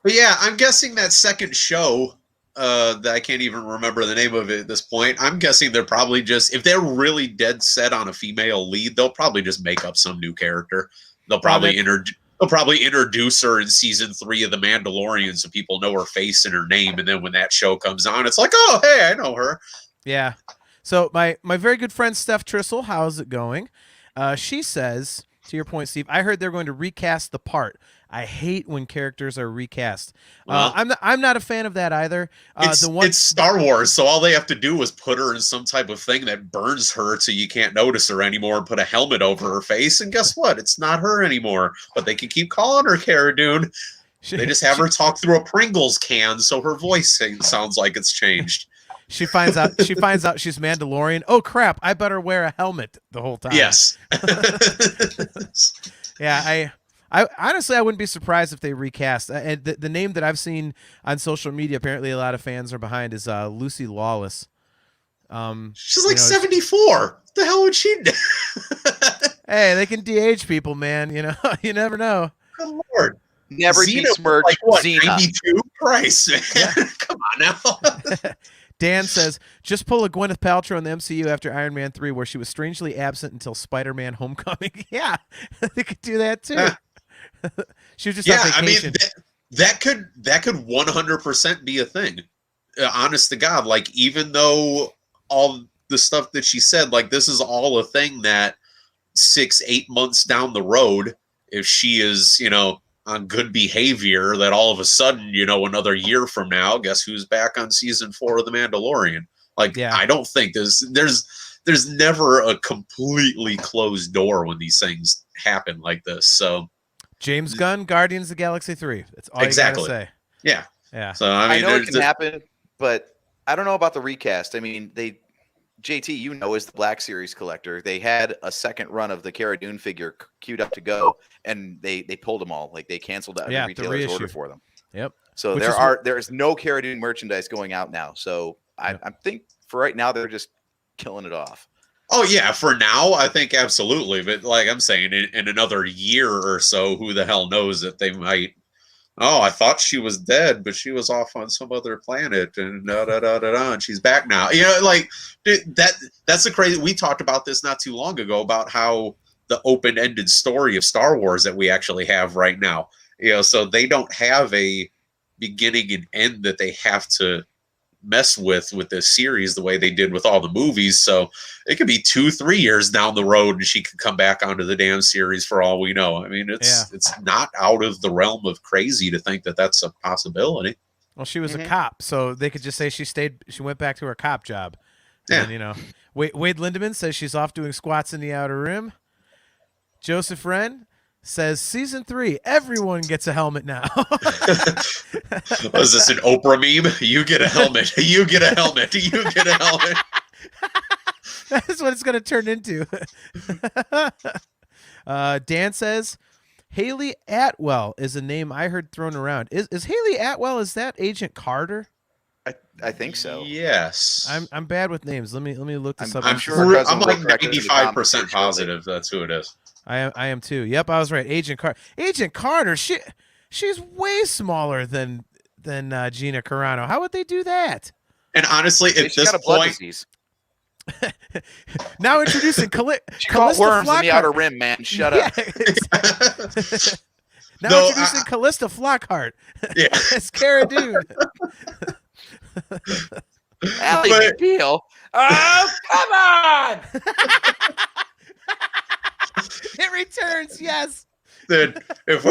But yeah, I'm guessing that second show, that I can't even remember the name of it at this point. I'm guessing they're probably just, if they're really dead set on a female lead, they'll probably just make up some new character. They'll probably introduce her in season 3 of The Mandalorian so people know her face and her name, and then when that show comes on, it's like, oh, hey, I know her. Yeah. So my very good friend Steph Trissel, how's it going? She says, to your point, Steve, I heard they're going to recast the part. I hate when characters are recast. I'm not a fan of that either. It's Star Wars, so all they have to do is put her in some type of thing that burns her so you can't notice her anymore and put a helmet over her face, and guess what? It's not her anymore. But they can keep calling her Cara Dune. They just have her talk through a Pringles can so her voice sounds like it's changed. She finds out she's Mandalorian. Oh crap, I better wear a helmet the whole time. Yes. Yeah, I honestly I wouldn't be surprised if they recast. And the name that I've seen on social media, apparently a lot of fans are behind, is Lucy Lawless. She's like 74. What the hell would she do? Hey, they can de-age people, man. You know, you never know. Good Lord. Never besmirch Gina. 92? Christ, man. Yeah. Come on now. Dan says, just pull a Gwyneth Paltrow in the MCU after Iron Man 3, where she was strangely absent until Spider-Man Homecoming. Yeah, they could do that too. She was just on vacation. I mean, that could 100% be a thing. Honest to God, like, even though all the stuff that she said, like, this is all a thing that 6-8 months down the road, if she is, on good behavior, that all of a sudden, another year from now, guess who's back on season 4 of The Mandalorian? Like, yeah. I don't think there's never a completely closed door when these things happen like this. So James Gunn, Guardians of the Galaxy 3. That's all you gotta say. Yeah. Yeah. So I know it can happen, but I don't know about the recast. I mean, JT, is the Black Series collector. They had a second run of the Cara Dune figure queued up to go, and they pulled them all. Like, they canceled out the retailer's order for them. Yep. So there is no Cara Dune merchandise going out now. So I think for right now they're just killing it off. Oh yeah, for now I think absolutely. But like I'm saying, in another year or so, who the hell knows that they might. Oh, I thought she was dead, but she was off on some other planet, and and she's back now. Like that's the crazy. We talked about this not too long ago about how the open-ended story of Star Wars that we actually have right now. So they don't have a beginning and end that they have to mess with this series the way they did with all the movies. So it could be 2-3 years down the road and she could come back onto the damn series for all we know. I mean, it's not out of the realm of crazy to think that that's a possibility. Well, she was a cop, so they could just say she went back to her cop job. Yeah. And, Wade Lindemann says she's off doing squats in the Outer Rim. Joseph Wren says season 3, everyone gets a helmet now. Was this an Oprah meme? You get a helmet. You get a helmet. You get a helmet. That's what it's going to turn into. Dan says Haley Atwell is a name I heard thrown around. Is Haley Atwell, is that Agent Carter? I think so. Yes. I'm bad with names. Let me look this up. I'm sure. I'm like 95% positive that's who it is. I am too. Yep, I was right. Agent Carter. She's way smaller than Gina Carano. How would they do that? And honestly, at this point, now introducing she caught worms in the Outer Rim, man. Shut up. Now introducing Callista Flockhart. Yeah, it's Cara Dune. Ally McBeal. Oh, come on! It returns, yes. Dude, if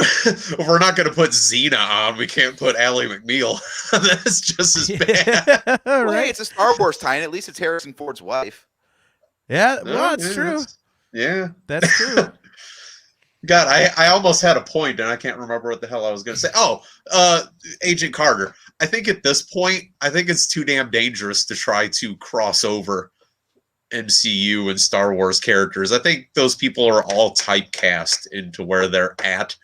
we're not going to put Xena on, we can't put Ally McBeal. That's just as bad. Well, right. Hey, it's a Star Wars tie-in. At least it's Harrison Ford's wife. Yeah, well, it's true. That's true. God, I almost had a point, and I can't remember what the hell I was going to say. Oh, Agent Carter. I think at this point, it's too damn dangerous to try to cross over MCU and Star Wars characters. I think those people are all typecast into where they're at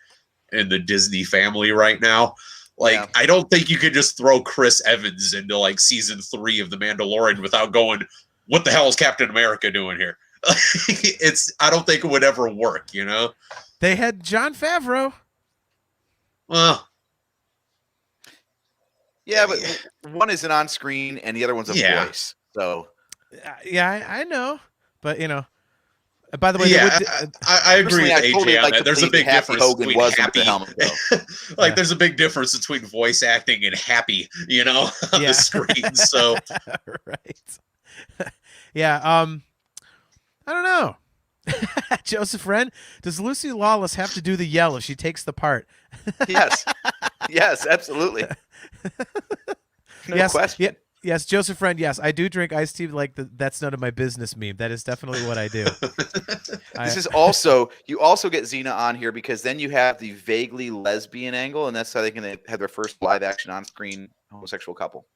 in the Disney family right now. Like, I don't think you could just throw Chris Evans into like season 3 of The Mandalorian without going, what the hell is Captain America doing here? I don't think it would ever work, you know? They had Jon Favreau. Well, yeah, but one is an on-screen and the other one's a voice. So, yeah, I know, but you know. By the way, I agree with AJ on that. There's a big difference between happy. Like, there's a big difference between voice acting and happy, you know, on the screen. So, right. Yeah. I don't know. Joseph Wren, does Lucy Lawless have to do the yell if she takes the part? Yes. Yes, absolutely. No question. Yeah. Yes, Joseph Wren, yes, I do drink iced tea like that's none of my business meme. That is definitely what I do. This is also, you also get Gina on here because then you have the vaguely lesbian angle, and that's how they can have their first live action on-screen homosexual couple.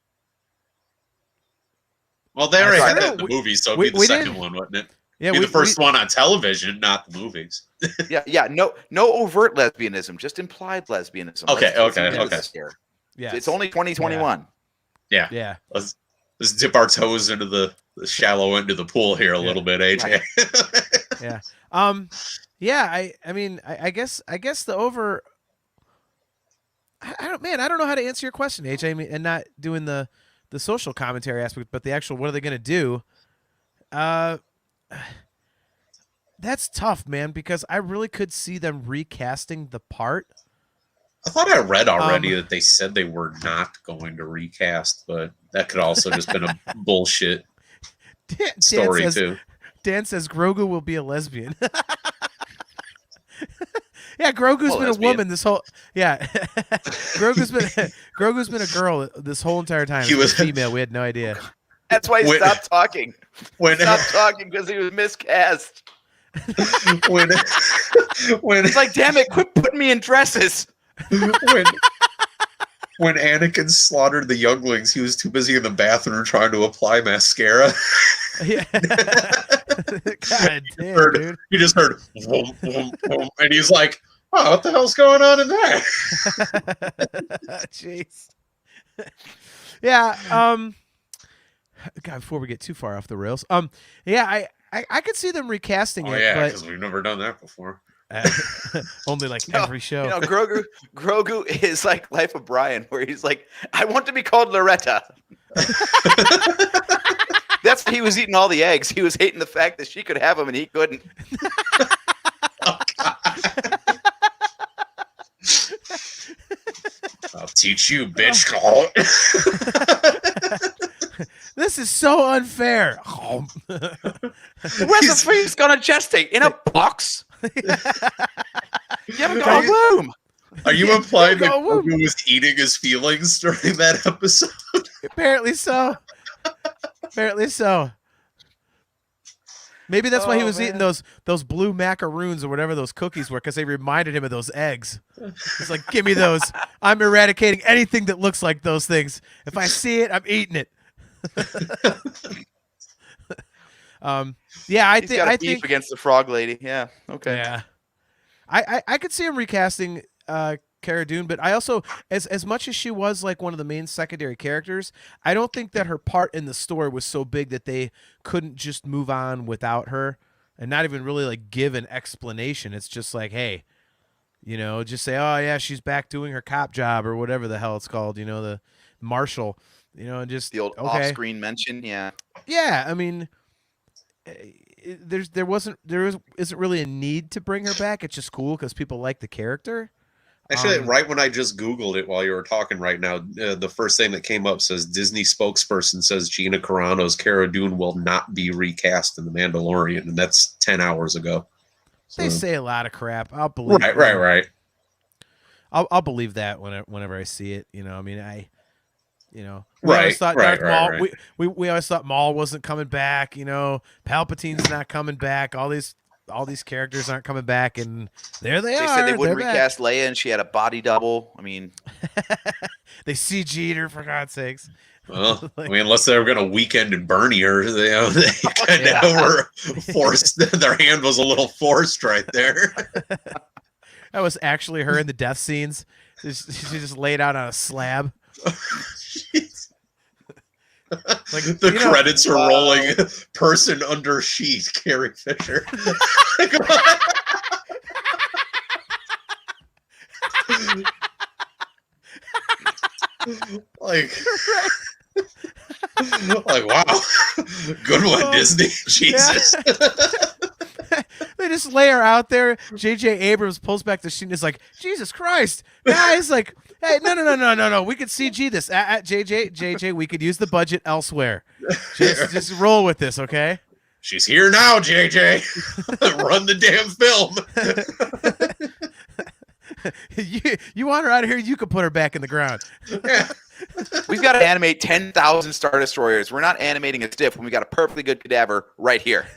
Well, they already had that in the movies, so it'd be the second one, wouldn't it? Yeah, the first one on television, not the movies. yeah. No overt lesbianism, just implied lesbianism. Okay. Yeah, it's only 2021. Yeah. Let's dip our toes into the shallow end of the pool here a little bit, AJ. Yeah. I mean, I guess the over. I don't know how to answer your question, AJ. I mean, and not doing the social commentary aspect, but the actual what are they going to do? That's tough, man, because I really could see them recasting the part. I thought I read already that they said they were not going to recast, but that could also just been a bullshit story too. Dan says Grogu will be a lesbian. Yeah, Grogu's been a woman this whole. Yeah, Grogu's been a girl this whole entire time. He was female. We had no idea. That's why he stopped talking. He stopped talking because he was miscast. when it's like, damn it, quit putting me in dresses. When Anakin slaughtered the younglings, he was too busy in the bathroom trying to apply mascara. Yeah. God damn, dude. He just heard vroom, vroom, vroom, and he's like, oh, what the hell's going on in there? Jeez. Yeah, God, before we get too far off the rails. Yeah, I could see them recasting it. Oh yeah, because we've never done that before. Only like every show. You know, Grogu is like Life of Brian, where he's like, I want to be called Loretta. That's why he was eating all the eggs. He was hating the fact that she could have them and he couldn't. Oh, I'll teach you, bitch. This is so unfair. Where's the freeze gonna gestate? In a box? You haven't got a room. Are you implying that Grogu was eating his feelings during that episode? Apparently so. Apparently so. Maybe that's why he was eating those blue macaroons or whatever those cookies were, because they reminded him of those eggs. He's like, give me those. I'm eradicating anything that looks like those things. If I see it, I'm eating it. Yeah, I think against the frog lady. Yeah. Okay. Yeah. I could see him recasting Cara Dune, but I also, as much as she was like one of the main secondary characters, I don't think that her part in the story was so big that they couldn't just move on without her and not even really like give an explanation. It's just like, hey, you know, just say, oh yeah, she's back doing her cop job or whatever the hell it's called, you know, the marshal, you know, and just the old off-screen mention. Yeah. Yeah. I mean, there isn't really a need to bring her back. It's just cool because people like the character. Actually, right when I just Googled it while you were talking right now, the first thing that came up says Disney spokesperson says Gina Carano's Cara Dune will not be recast in The Mandalorian, and that's 10 hours ago. So. They say a lot of crap. I'll believe. Right. I'll believe that whenever I see it. You know, I mean, we right, always thought right, Maul, right. We always thought Maul wasn't coming back. You know, Palpatine's not coming back. All these characters aren't coming back, and there they are. They said they wouldn't recast Leia, and she had a body double. I mean, they CG'd her, for God's sakes. Well, I mean, unless they were going to weekend and Bernie her, you know, they kind of were forced. Their hand was a little forced right there. That was actually her in the death scenes. She just laid out on a slab. Like the credits are rolling. Person under sheet, Carrie Fisher. like wow, good one, Disney. Jesus. They just lay her out there. J.J. Abrams pulls back the sheet and is like, Jesus Christ, guys! Like, hey, no. We could CG this. JJ, we could use the budget elsewhere. Just roll with this, okay? She's here now, JJ. Run the damn film. You want her out of here? You could put her back in the ground. Yeah. We've got to animate 10,000 Star Destroyers. We're not animating a stiff when we got a perfectly good cadaver right here.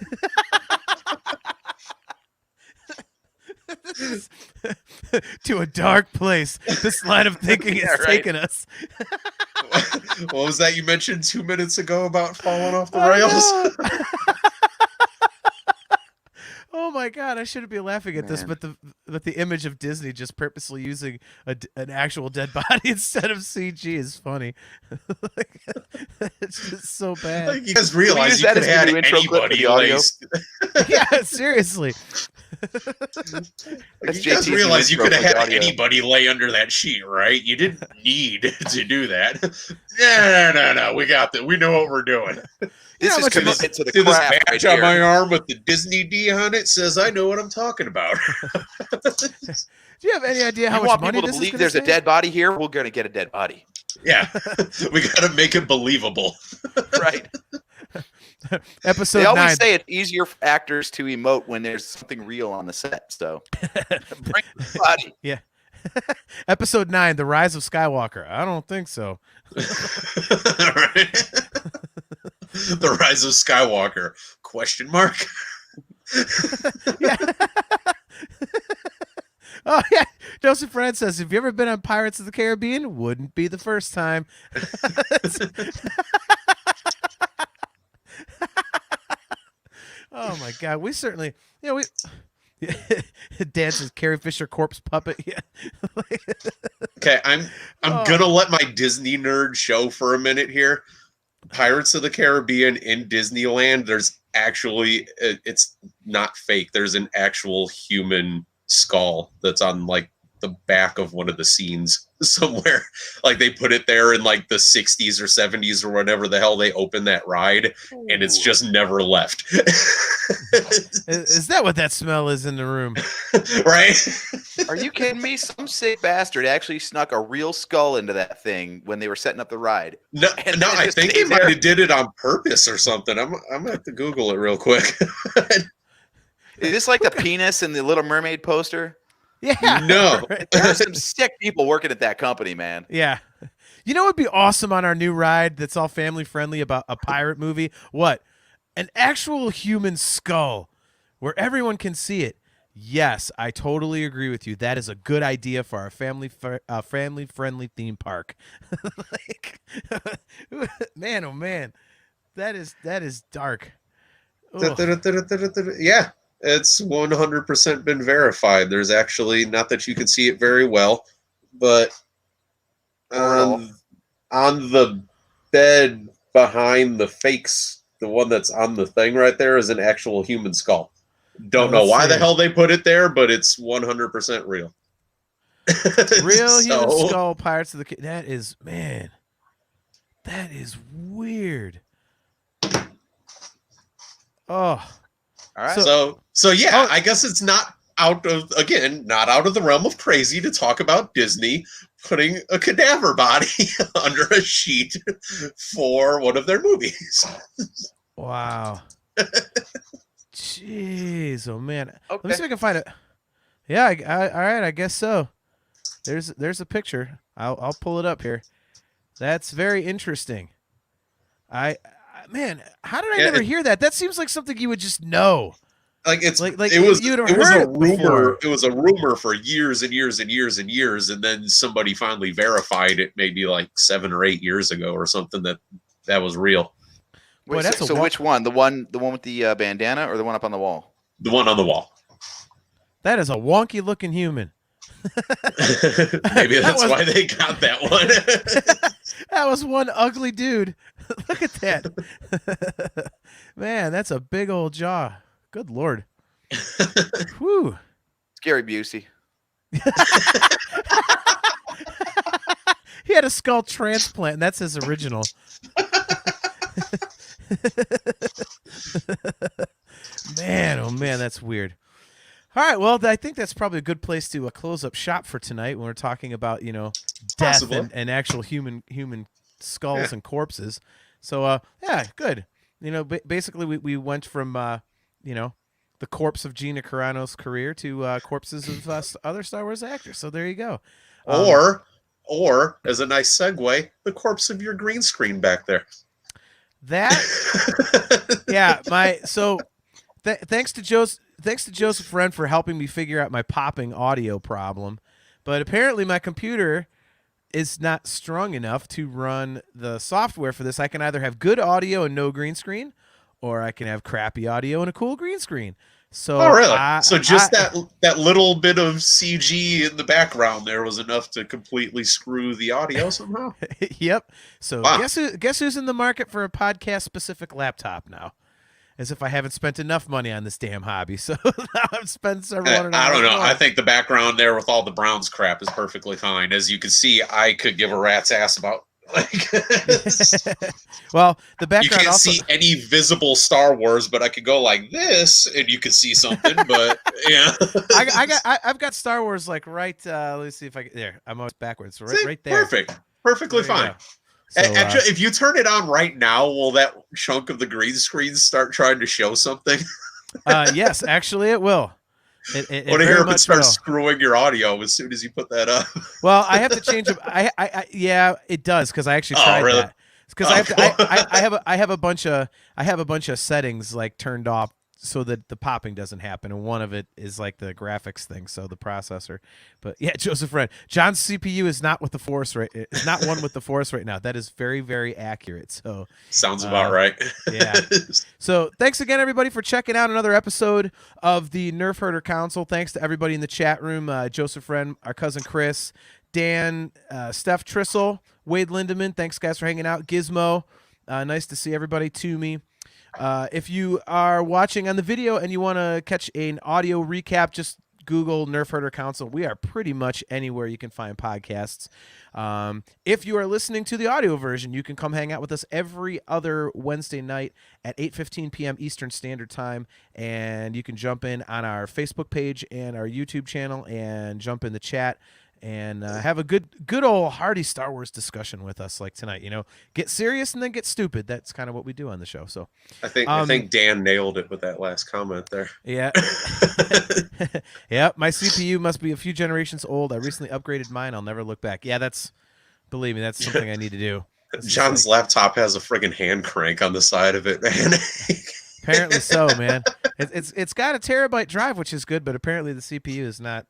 To a dark place. This line of thinking has taken us. What was that you mentioned 2 minutes ago about falling off the rails? Oh my God! I shouldn't be laughing at this, but the image of Disney just purposely using an actual dead body instead of CG is funny. It's just so bad. Like, you guys realize you could have anybody laced. Yeah, seriously. You guys realize you could have had anybody lay under that sheet, right? You didn't need to do that. No. We got that. We know what we're doing. This is commitment to the See craft. this patch on my arm with the Disney D on it says I know what I'm talking about. Do you have any idea how much money this is going to save? You want people to believe there's a dead body here? We're going to get a dead body. Yeah. We got to make it believable. Right. Episode 9. They always say it's easier for actors to emote when there's something real on the set. So bring the body. Yeah. Episode 9, The Rise of Skywalker. I don't think so. Right. The Rise of Skywalker? Question mark. Yeah. Oh yeah, Joseph Friend says, "Have you ever been on Pirates of the Caribbean? Wouldn't be the first time." Oh my God, we certainly, we dances Carrie Fisher corpse puppet. Yeah. Okay, I'm gonna let my Disney nerd show for a minute here. Pirates of the Caribbean in Disneyland, there's actually, it's not fake. There's an actual human skull that's on like the back of one of the scenes somewhere. Like they put it there in like the 60s or 70s or whatever the hell they opened that ride, and it's just never left. Is that what that smell is in the room? Right? Are you kidding me? Some sick bastard actually snuck a real skull into that thing when they were setting up the ride. No, I think they might have did it on purpose or something. I'm gonna have to Google it real quick. Is this like the penis in the Little Mermaid poster? Yeah. No. There are some sick people working at that company, man. Yeah. You know what would be awesome on our new ride that's all family friendly about a pirate movie? What? An actual human skull where everyone can see it. Yes, I totally agree with you. That is a good idea for our family friendly theme park. Like, man, oh man. That is dark. Yeah. It's 100% been verified. There's actually, not that you can see it very well, but on the bed behind the fakes, the one that's on the thing right there is an actual human skull. Don't know why the hell they put it there, but it's 100% real. Real human skull, Pirates of the That is, man, that is weird. Oh. All right. So yeah, I guess it's not out of the realm of crazy to talk about Disney putting a cadaver body under a sheet for one of their movies. Wow. Jeez, oh man. Okay. Let me see if I can find it. Yeah, all right, I guess so. There's a picture. I'll pull it up here. That's very interesting. Man, how did I never hear that? That seems like something you would just know. Like it was a rumor. Before. It was a rumor for years and years and years and years, and then somebody finally verified it, maybe like 7 or 8 years ago or something, that was real. Wait, so which one? The one with the bandana, or the one up on the wall? The one on the wall. That is a wonky looking human. Maybe that's why they got that one. That was one ugly dude. Look at that. Man, that's a big old jaw. Good Lord. Whew. Gary Busey. He had a skull transplant, and that's his original. Man, oh man, that's weird. All right, well, I think that's probably a good place to close up shop for tonight when we're talking about, death and actual human skulls and corpses. So, yeah, good. Basically, we went from, the corpse of Gina Carano's career to corpses of other Star Wars actors. So there you go. Or as a nice segue, the corpse of your green screen back there. That, yeah. Thanks to Joseph Wren for helping me figure out my popping audio problem, but apparently my computer is not strong enough to run the software for this. I can either have good audio and no green screen, or I can have crappy audio and a cool green screen. So, oh, really? That little bit of CG in the background there was enough to completely screw the audio somehow. Yep. So wow. Guess who's in the market for a podcast specific laptop now? As if I haven't spent enough money on this damn hobby. So now I've spent several $100. I don't know. More. I think the background there with all the Browns crap is perfectly fine. As you can see, I could give a rat's ass about. Well, the background you can't see any visible Star Wars, but I could go like this, and you can see something. But yeah, I've got Star Wars like right. Let's see if I can. There, I'm always backwards. So right there. Perfectly fine. So, actually, if you turn it on right now, will that chunk of the green screen start trying to show something? Yes, actually, it will. I want to hear if it starts screwing your audio as soon as you put that up. Well, I have to change it. Yeah, it does because I actually tried that. Because I have a bunch of settings like turned off so that the popping doesn't happen, and one of it is like the graphics thing, so the processor. But yeah, Joseph Wren, John's CPU is not with the Force is not one with the Force right now. That is very, very accurate. So sounds about right. Yeah. So thanks again, everybody, for checking out another episode of the Nerfherder Council. Thanks to everybody in the chat room, Joseph Wren, our cousin Chris, Dan, Steph Trissel, Wade Lindemann. Thanks, guys, for hanging out. Gizmo, nice to see everybody. Toomey. If you are watching on the video and you want to catch an audio recap, just Google Nerfherder Council. We are pretty much anywhere you can find podcasts. If you are listening to the audio version, you can come hang out with us every other Wednesday night at 8:15 p.m. Eastern Standard Time, and you can jump in on our Facebook page and our YouTube channel and jump in the chat and have a good old hearty Star Wars discussion with us like tonight. Get serious and then get stupid. That's kind of what we do on the show. So I think Dan nailed it with that last comment there. Yeah. Yeah, my CPU must be a few generations old. I recently upgraded mine. I'll never look back. Yeah, believe me, that's something I need to do. John's laptop has a friggin' hand crank on the side of it, man. Apparently so, man. It's got a terabyte drive, which is good, but apparently the CPU is not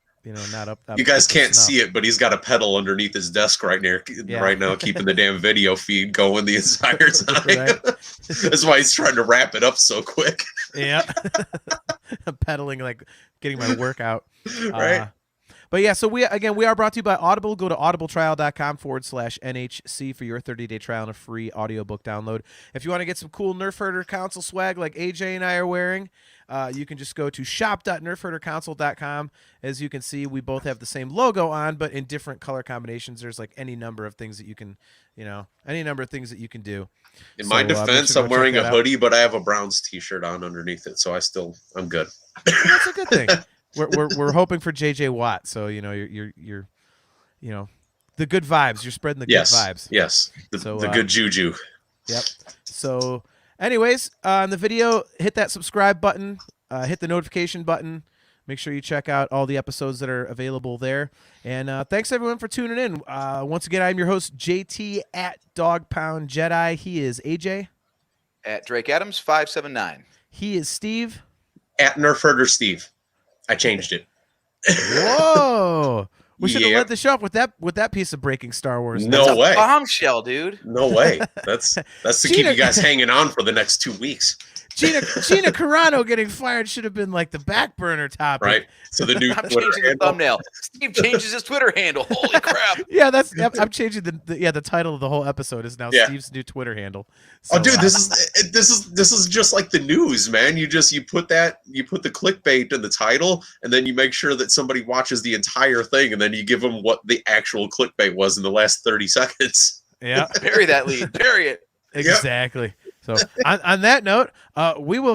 not up. You guys can't see it, but he's got a pedal underneath his desk right now, keeping the damn video feed going the entire time. Right. That's why he's trying to wrap it up so quick. Yeah. I'm pedaling, like getting my workout. Right. But yeah, so we are brought to you by Audible. Go to audibletrial.com/NHC for your 30-day trial and a free audiobook download. If you want to get some cool Nerfherder Council swag like AJ and I are wearing, you can just go to shop.nerfherdercouncil.com. As you can see, we both have the same logo on, but in different color combinations. There's like any number of things that you can, do. In my defense, I'm wearing a hoodie, but I have a Browns t-shirt on underneath it, so I'm good. That's a good thing. We're hoping for JJ Watt, so you're the good vibes. You're spreading the good vibes. Yes, the good juju. Yep. So, anyways, on the video, hit that subscribe button, hit the notification button. Make sure you check out all the episodes that are available there. And thanks everyone for tuning in. Once again, I'm your host JT at Dog Pound Jedi. He is AJ at Drake Adams 579. He is Steve at Nerfherder Steve. I changed it. Whoa! We should have led the show up with that piece of breaking Star Wars. No way, bombshell, dude. No way. That's to keep you guys hanging on for the next 2 weeks. Gina Carano getting fired should have been like the back burner topic. Right. So the new I'm changing the thumbnail. Steve changes his Twitter handle. Holy crap. Yeah, I'm changing the title of the whole episode is now Steve's new Twitter handle. So, dude, this is just like the news, man. You put the clickbait in the title, and then you make sure that somebody watches the entire thing, and then you give them what the actual clickbait was in the last 30 seconds. Yeah. Bury that lead. Bury it. Exactly. So on that note, we will